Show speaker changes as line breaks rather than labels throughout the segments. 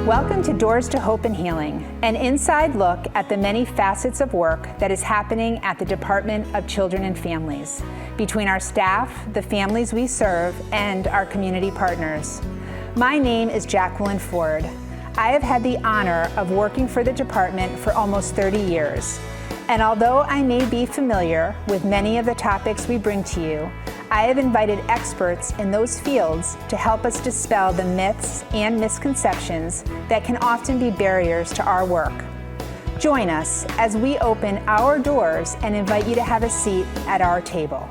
Welcome to Doors to Hope and Healing, an inside look at the many facets of work that is happening at the Department of Children and Families, between our staff, the families we serve, and our community partners. My name is Jacqueline Ford. I have had the honor of working for the department for almost 30 years. And although I may be familiar with many of the topics we bring to you, I have invited experts in those fields to help us dispel the myths and misconceptions that can often be barriers to our work. Join us as we open our doors and invite you to have a seat at our table.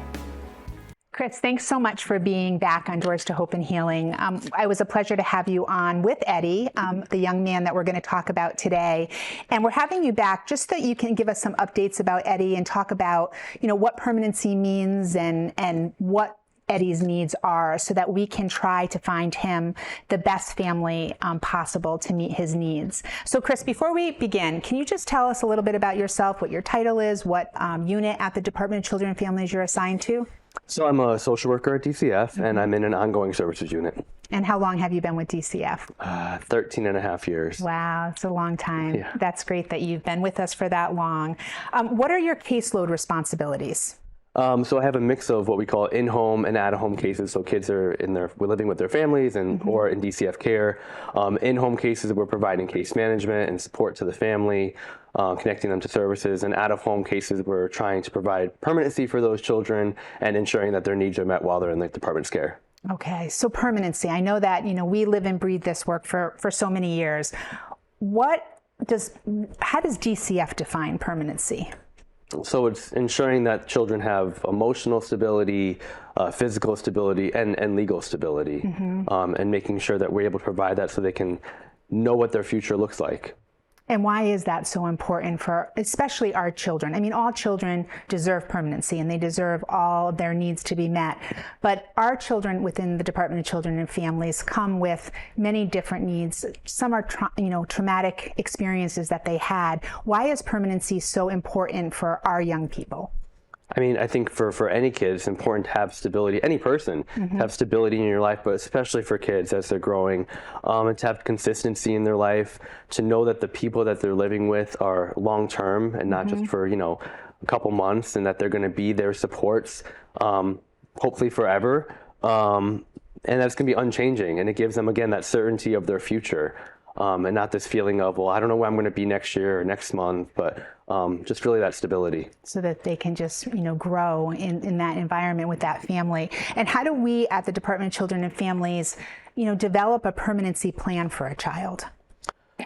Chris, thanks so much for being back on Doors to Hope and Healing. It was a pleasure to have you on with Eddy, the young man that we're going to talk about today. And we're having you back just so you can give us some updates about Eddy and talk about, what permanency means and what Eddy's needs are, so that we can try to find him the best family possible to meet his needs. So Chris, before we begin, can you just tell us a little bit about yourself, what your title is, what unit at the Department of Children and Families you're assigned to?
So I'm a social worker at DCF, and I'm in an ongoing services unit.
And how long have you been with DCF?
13 and a half years.
Wow, it's a long time.
Yeah.
That's great that you've been with us for that long. What are your caseload responsibilities?
So I have a mix of what we call in-home and out-of-home cases. So kids are we're living with their families and or in DCF care. In-home cases, we're providing case management and support to the family, connecting them to services. And out-of-home cases, we're trying to provide permanency for those children and ensuring that their needs are met while they're in the department's care. Okay,
so permanency. I know that we live and breathe this work for so many years. How does DCF define permanency?
So it's ensuring that children have emotional stability, physical stability, and legal stability, and making sure that we're able to provide that so they can know what their future looks like.
And why is that so important for especially our children? I mean, all children deserve permanency and they deserve all of their needs to be met. But our children within the Department of Children and Families come with many different needs. Some are traumatic experiences that they had. Why is permanency so important for our young people?
I mean, I think for any kid, it's important to have stability, any person, to have stability in your life, but especially for kids as they're growing, and to have consistency in their life, to know that the people that they're living with are long-term and not just for, a couple months, and that they're going to be their supports, hopefully forever, and that's going to be unchanging. And it gives them, again, that certainty of their future. And not this feeling of, well, I don't know where I'm going to be next year or next month, but just really that stability.
So that they can just, grow in that environment with that family. And how do we at the Department of Children and Families, develop a permanency plan for a child?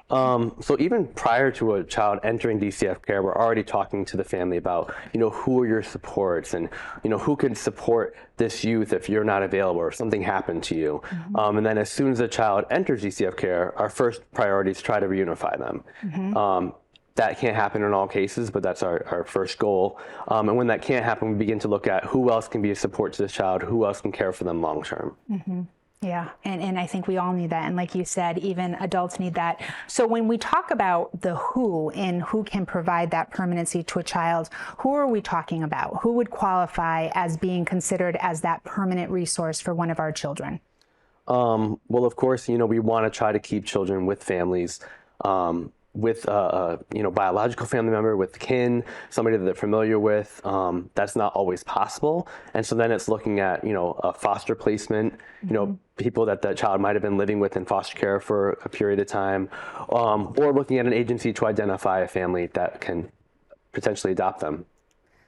So even prior to a child entering DCF care, we're already talking to the family about, who are your supports and, who can support this youth if you're not available or if something happened to you. And then as soon as a child enters DCF care, our first priority is to try to reunify them. That can't happen in all cases, but that's our first goal. And when that can't happen, we begin to look at who else can be a support to this child, who else can care for them long term.
Yeah, and I think we all need that. And like you said, even adults need that. So when we talk about the who and who can provide that permanency to a child, who are we talking about? Who would qualify as being considered as that permanent resource for one of our children?
Well, of course, we want to try to keep children with families, with biological family member, with kin, somebody that they're familiar with. That's not always possible. And so then it's looking at, a foster placement, people that child might have been living with in foster care for a period of time, or looking at an agency to identify a family that can potentially adopt them.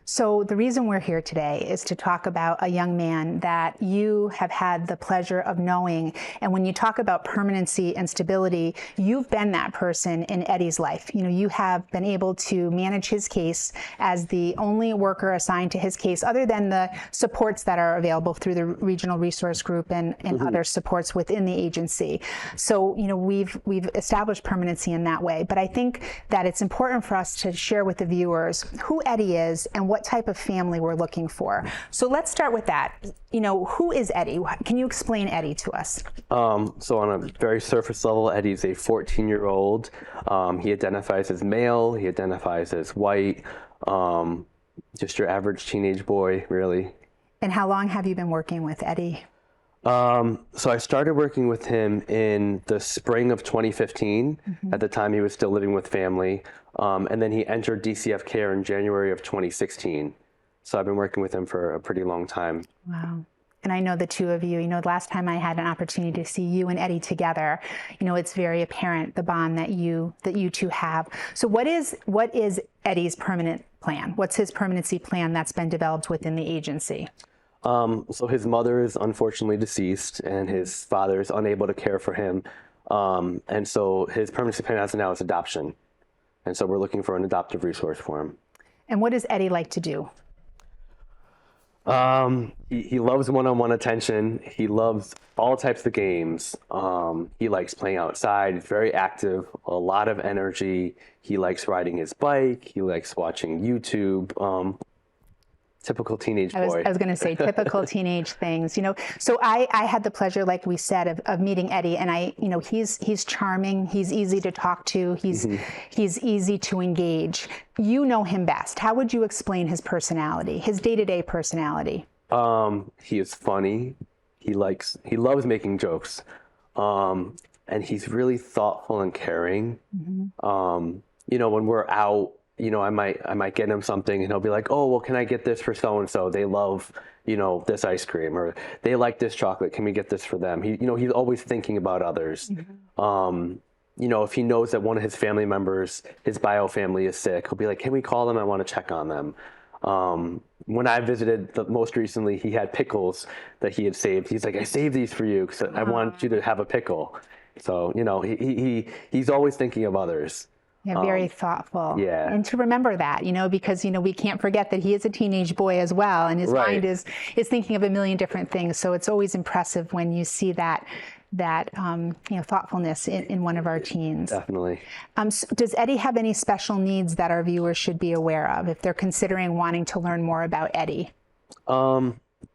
So the reason we're here today is to talk about a young man that you have had the pleasure of knowing. And when you talk about permanency and stability, you've been that person in Eddy's life. You have been able to manage his case as the only worker assigned to his case, other than the supports that are available through the regional resource group and other supports within the agency. So, we've established permanency in that way. But I think that it's important for us to share with the viewers who Eddy is and what type of family we're looking for. So let's start with that. Who is Eddy? Can you explain Eddy to us?
So on a very surface level, Eddy's a 14-year-old. He identifies as male. He identifies as white. Just your average teenage boy, really.
And how long have you been working with Eddy?
So I started working with him in the spring of 2015. At the time, he was still living with family. And then he entered DCF care in January of 2016. So I've been working with him for a pretty long time.
Wow. And I know the two of you, last time I had an opportunity to see you and Eddy together, it's very apparent the bond that you two have. So what is Eddy's permanent plan? What's his permanency plan that's been developed within the agency?
So his mother is unfortunately deceased and his father is unable to care for him. And so his permanency plan as of now is adoption. And so we're looking for an adoptive resource for him.
And what does Eddy like to do?
He loves one-on-one attention. He loves all types of games. He likes playing outside. He's very active, a lot of energy. He likes riding his bike. He likes watching YouTube. Typical teenage boy.
I was going to say typical teenage things, So I had the pleasure, like we said, of meeting Eddy, and he's charming. He's easy to talk to. He's easy to engage. You know him best. How would you explain his personality, his day-to-day personality?
He is funny. He loves making jokes, and he's really thoughtful and caring. When we're out, I might get him something and he'll be like, oh, well, can I get this for so-and-so? They love, this ice cream, or they like this chocolate. Can we get this for them? He's always thinking about others. If he knows that one of his family members, his bio family is sick, he'll be like, can we call them? I want to check on them. When I visited most recently, he had pickles that he had saved. He's like, I saved these for you because I want you to have a pickle. So, he's always thinking of others.
Yeah, very thoughtful.
Yeah.
And to remember that, because, we can't forget that he is a teenage boy as well. And his mind is thinking of a million different things. So it's always impressive when you see that thoughtfulness in one of our teens.
Definitely.
So does Eddy have any special needs that our viewers should be aware of if they're considering wanting to learn more about Eddy?
Yeah,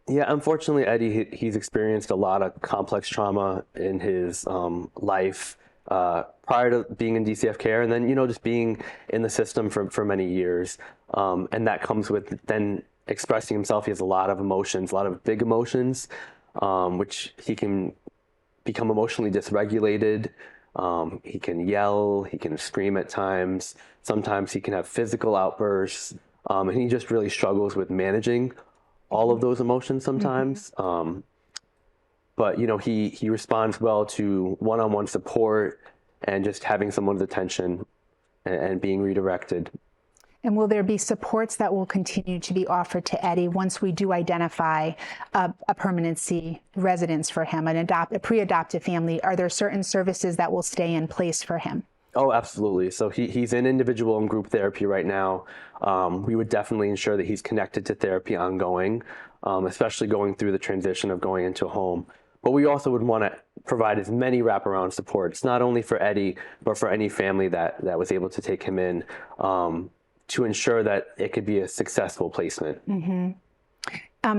unfortunately, Eddy, he's experienced a lot of complex trauma in his life. Prior to being in DCF care, and then just being in the system for many years, and that comes with then expressing himself. He has a lot of emotions, a lot of big emotions, which he can become emotionally dysregulated. He can yell, he can scream at times. Sometimes he can have physical outbursts, and he just really struggles with managing all of those emotions sometimes. But he responds well to one-on-one support and just having someone's attention and being redirected.
And will there be supports that will continue to be offered to Eddy once we do identify a permanency residence for him, a pre-adoptive family? Are there certain services that will stay in place for him?
Oh, absolutely. So he's in individual and group therapy right now. We would definitely ensure that he's connected to therapy ongoing, especially going through the transition of going into a home. But we also would want to provide as many wraparound supports, not only for Eddy, but for any family that was able to take him in, to ensure that it could be a successful placement.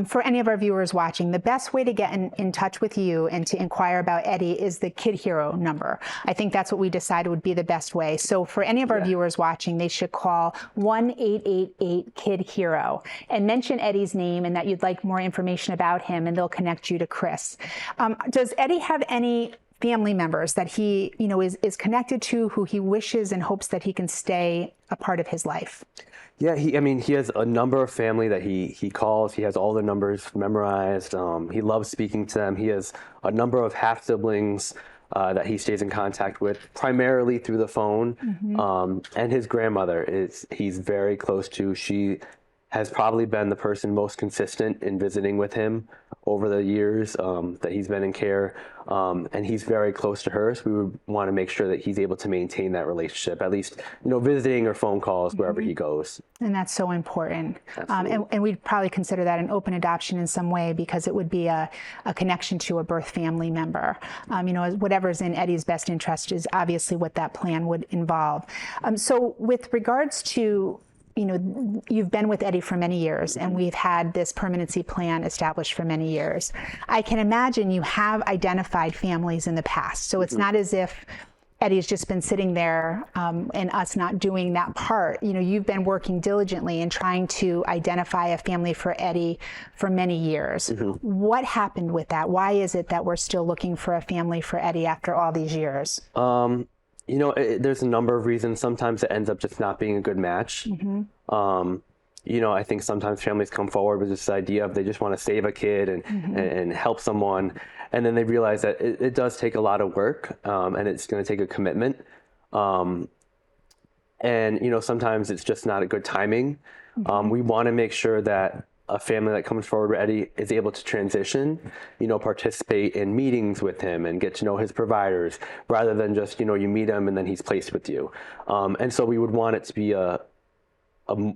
For any of our viewers watching, the best way to get in touch with you and to inquire about Eddy is the Kid Hero number. I think that's what we decided would be the best way. So for any of our viewers watching, they should call 1-888-KID-HERO and mention Eddy's name and that you'd like more information about him, and they'll connect you to Chris. Does Eddy have any family members that he, is connected to, who he wishes and hopes that he can stay a part of his life?
Yeah, he has a number of family that he calls. He has all their numbers memorized. He loves speaking to them. He has a number of half siblings that he stays in contact with, primarily through the phone. And his grandmother he's very close to. She has probably been the person most consistent in visiting with him over the years that he's been in care. And he's very close to her, so we would want to make sure that he's able to maintain that relationship, at least, visiting or phone calls wherever he goes.
And that's so important. And we'd probably consider that an open adoption in some way, because it would be a connection to a birth family member. Whatever's in Eddy's best interest is obviously what that plan would involve. So with regards to you've been with Eddy for many years, and we've had this permanency plan established for many years. I can imagine you have identified families in the past. So it's not as if Eddie's just been sitting there and us not doing that part. You know, you've been working diligently in trying to identify a family for Eddie for many years. What happened with that? Why is it that we're still looking for a family for Eddie after all these years?
You know, there's a number of reasons. Sometimes it ends up just not being a good match. You know, I think sometimes families come forward with this idea of they just want to save a kid and help someone. And then they realize that it does take a lot of work and it's going to take a commitment. And, you know, sometimes it's just not a good timing. We want to make sure that a family that comes forward with Eddy is able to transition, you know, participate in meetings with him and get to know his providers rather than just, you know, you meet him and then he's placed with you. And so we would want it to be a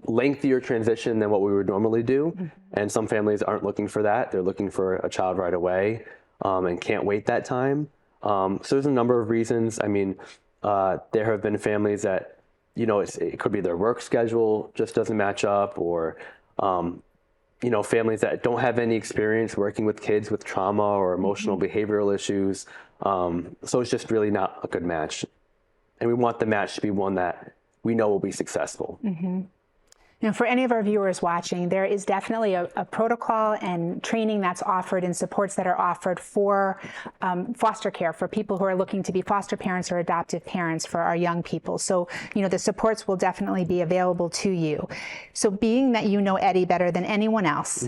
lengthier transition than what we would normally do. And some families aren't looking for that. They're looking for a child right away and can't wait that time. So there's a number of reasons. I mean, there have been families that, you know, it could be their work schedule just doesn't match up, or, you know, families that don't have any experience working with kids with trauma or emotional behavioral issues. So it's just really not a good match. And we want the match to be one that we know will be successful.
Now, for any of our viewers watching, there is definitely a protocol and training that's offered and supports that are offered for foster care, for people who are looking to be foster parents or adoptive parents for our young people. So, you know, the supports will definitely be available to you. So being that you know Eddy better than anyone else,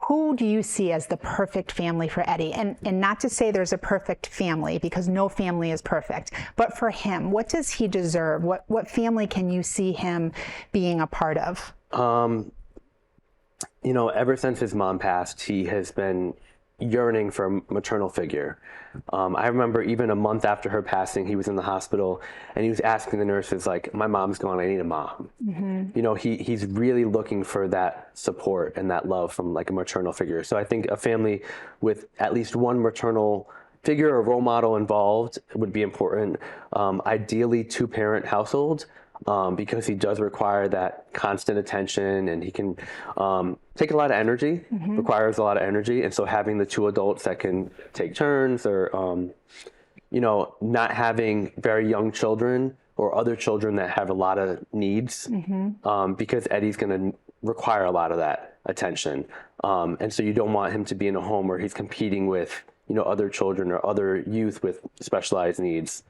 who do you see as the perfect family for Eddy? And not to say there's a perfect family, because no family is perfect, but for him, what does he deserve? What family can you see him being a part of?
You know, ever since his mom passed, he has been yearning for a maternal figure. I remember even a month after her passing, he was in the hospital and he was asking the nurses, like, my mom's gone, I need a mom. You know, he's really looking for that support and that love from like a maternal figure. So I think a family with at least one maternal figure or role model involved would be important. Ideally, two-parent household. Because he does require that constant attention, and he can take a lot of energy, requires a lot of energy. And so having the two adults that can take turns, or, you know, not having very young children or other children that have a lot of needs, because Eddy's going to require a lot of that attention. And so you don't want him to be in a home where he's competing with, you know, other children or other youth with specialized needs.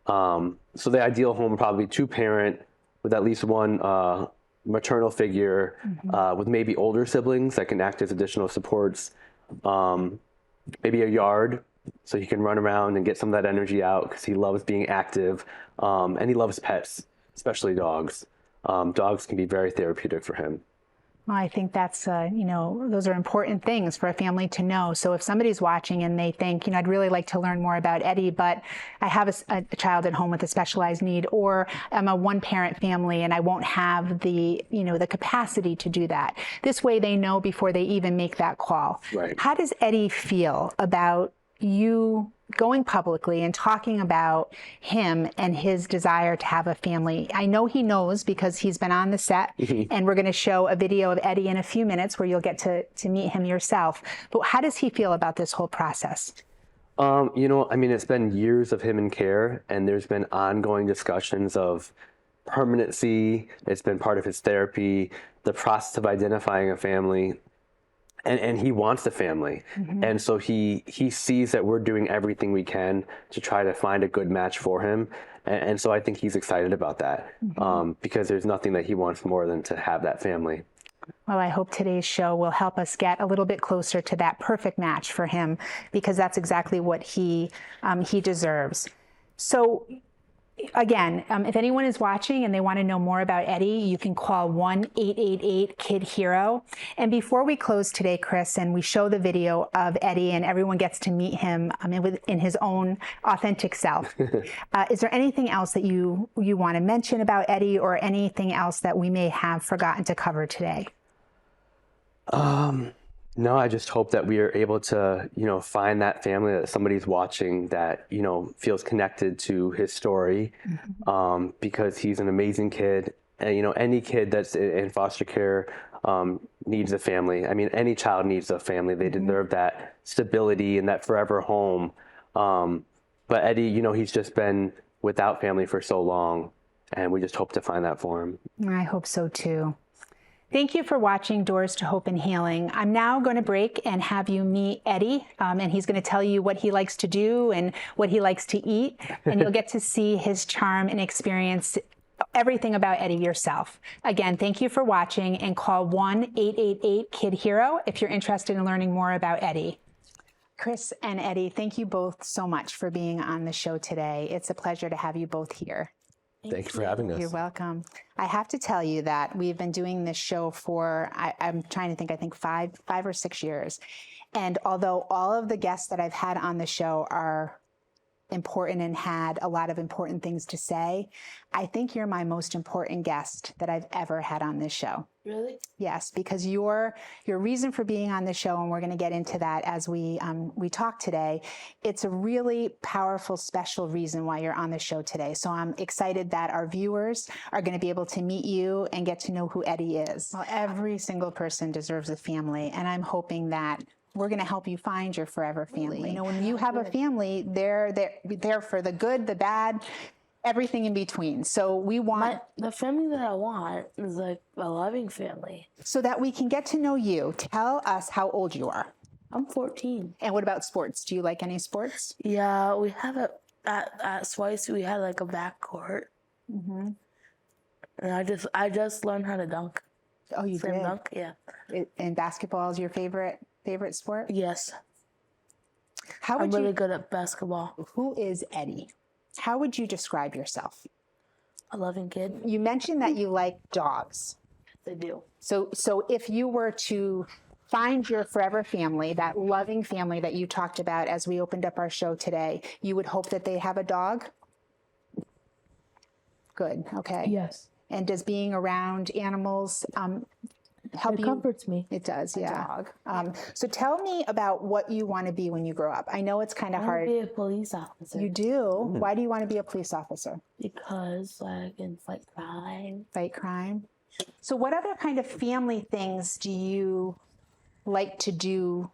So the ideal home would probably be two-parent with at least one maternal figure, with maybe older siblings that can act as additional supports. Maybe a yard so he can run around and get some of that energy out, because he loves being active, and he loves pets, especially dogs. Dogs can be very therapeutic for him.
Well, I think that's, you know, those are important things for a family to know. So if somebody's watching and they think, you know, I'd really like to learn more about Eddy, but I have a child at home with a specialized need, or I'm a one-parent family and I won't have the, you know, the capacity to do that. This way they know before they even make that call.
Right.
How does Eddy feel about you going publicly and talking about him and his desire to have a family? I know he knows because he's been on the set, and we're going to show a video of Eddy in a few minutes where you'll get to meet him yourself. But how does he feel about this whole process?
You know, I mean, it's been years of him in care, and there's been ongoing discussions of permanency. It's been part of his therapy, the process of identifying a family. And he wants a family. And so he sees that we're doing everything we can to try to find a good match for him. And so I think he's excited about that, because there's nothing that he wants more than to have that family.
Well, I hope today's show will help us get a little bit closer to that perfect match for him, because that's exactly what he deserves. So again, if anyone is watching and they want to know more about Eddy, you can call 1-888-KID-HERO. And before we close today, Chris, and we show the video of Eddy and everyone gets to meet him in his own authentic self, is there anything else that you want to mention about Eddy, or anything else that we may have forgotten to cover today?
No, I just hope that we are able to, you know, find that family, that somebody's watching that, you know, feels connected to his story, because he's an amazing kid. And, you know, any kid that's in foster care needs a family. I mean, any child needs a family. They deserve that stability and that forever home. But Eddie, you know, he's just been without family for so long, and we just hope to find that for him.
I hope so too. Thank you for watching Doors to Hope and Healing. I'm now going to break and have you meet Eddy, and he's going to tell you what he likes to do and what he likes to eat, and you'll get to see his charm and experience everything about Eddy yourself. Again, thank you for watching, and call 1-888-KID-HERO if you're interested in learning more about Eddy. Chris and Eddy, thank you both so much for being on the show today. It's a pleasure to have you both here.
Thank you for having us.
You're welcome. I have to tell you that we've been doing this show for, I'm trying to think, I think five or 6 years. And although all of the guests that I've had on the show are important and had a lot of important things to say, I think you're my most important guest that I've ever had on this show.
Really?
Yes, because your reason for being on the show, and we're going to get into that as we talk today, it's a really powerful, special reason why you're on the show today. So I'm excited that our viewers are going to be able to meet you and get to know who Eddy is. Well, every single person deserves a family, and I'm hoping that we're going to help you find your forever family. You know, when you have a family, they're for the good, the bad, everything in between. So we want
the family that I want is like a loving family.
So that we can get to know you. Tell us how old you are.
I'm 14.
And what about sports? Do you like any sports?
Yeah, we have it at Swice. We had like a back court, and I just learned how to dunk.
Oh, you did?
Dunk, yeah.
And basketball is your favorite sport?
Yes.
I'm
really good at basketball.
Who is Eddy? How would you describe yourself?
A loving kid.
You mentioned that you like dogs.
They do.
So if you were to find your forever family, that loving family that you talked about as we opened up our show today, you would hope that they have a dog? Good, okay.
Yes.
And does being around animals help you?
It comforts me.
It does, yeah. So tell me about what you want to be when you grow up. I know it's kind of hard.
I want to be a police officer.
You do? Why do you want to be a police officer?
Because I can fight crime.
Fight crime? So what other kind of family things do you like to do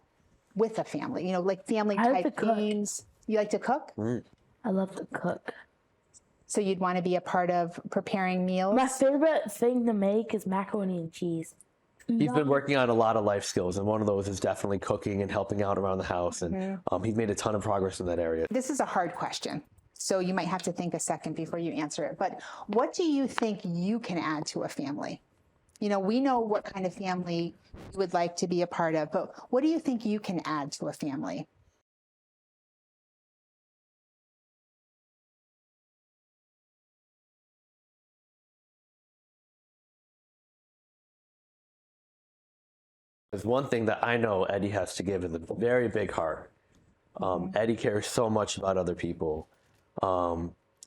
with a family? You know, like family type games? You like to cook?
I love to cook.
So you'd want to be a part of preparing meals?
My favorite thing to make is macaroni and cheese.
He's been working on a lot of life skills, and one of those is definitely cooking and helping out around the house, and he's made a ton of progress in that area.
This is a hard question, so you might have to think a second before you answer it. But what do you think you can add to a family? You know, we know what kind of family you would like to be a part of, but what do you think you can add to a family?
There's one thing that I know Eddy has to give is a very big heart. Eddy cares so much about other people.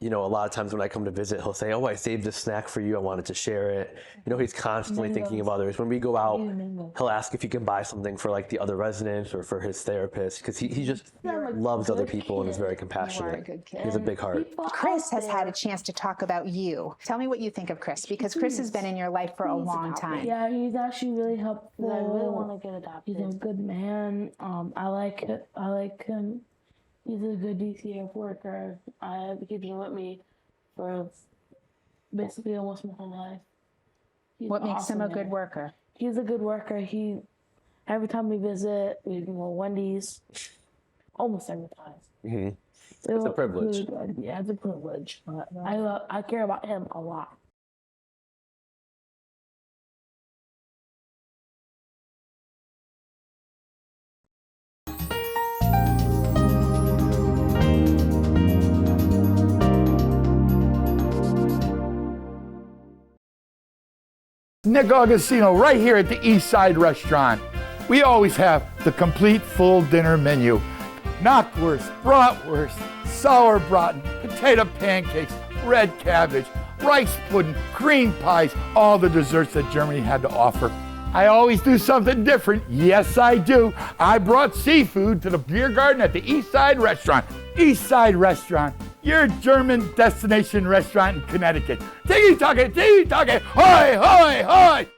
You know, a lot of times when I come to visit, he'll say, "Oh, I saved this snack for you. I wanted to share it." You know, he's constantly thinking of others. When we go out, he'll ask if he can buy something for like the other residents or for his therapist, because he just loves other people and is very compassionate. He has a big heart.
Chris has had a chance to talk about you. Tell me what you think of Chris, because Chris has been in your life for a long time.
Yeah, he's actually really helpful. I really want to get adopted. He's a good man. I like him. He's a good DCF worker. He's been with me for basically almost my whole life.
What makes him a good worker?
He's a good worker. Every time we visit, we go to Wendy's. Almost every time.
It's a privilege.
Yeah, it's a privilege. But I care about him a lot.
Nick Augustino right here at the East Side Restaurant. We always have the complete full dinner menu. Knockwurst, bratwurst, sauerbraten, potato pancakes, red cabbage, rice pudding, cream pies, all the desserts that Germany had to offer. I always do something different. Yes, I do. I brought seafood to the beer garden at the East Side Restaurant. East Side Restaurant, your German destination restaurant in Connecticut. Tiki-taka, hoy, hoy, hoy!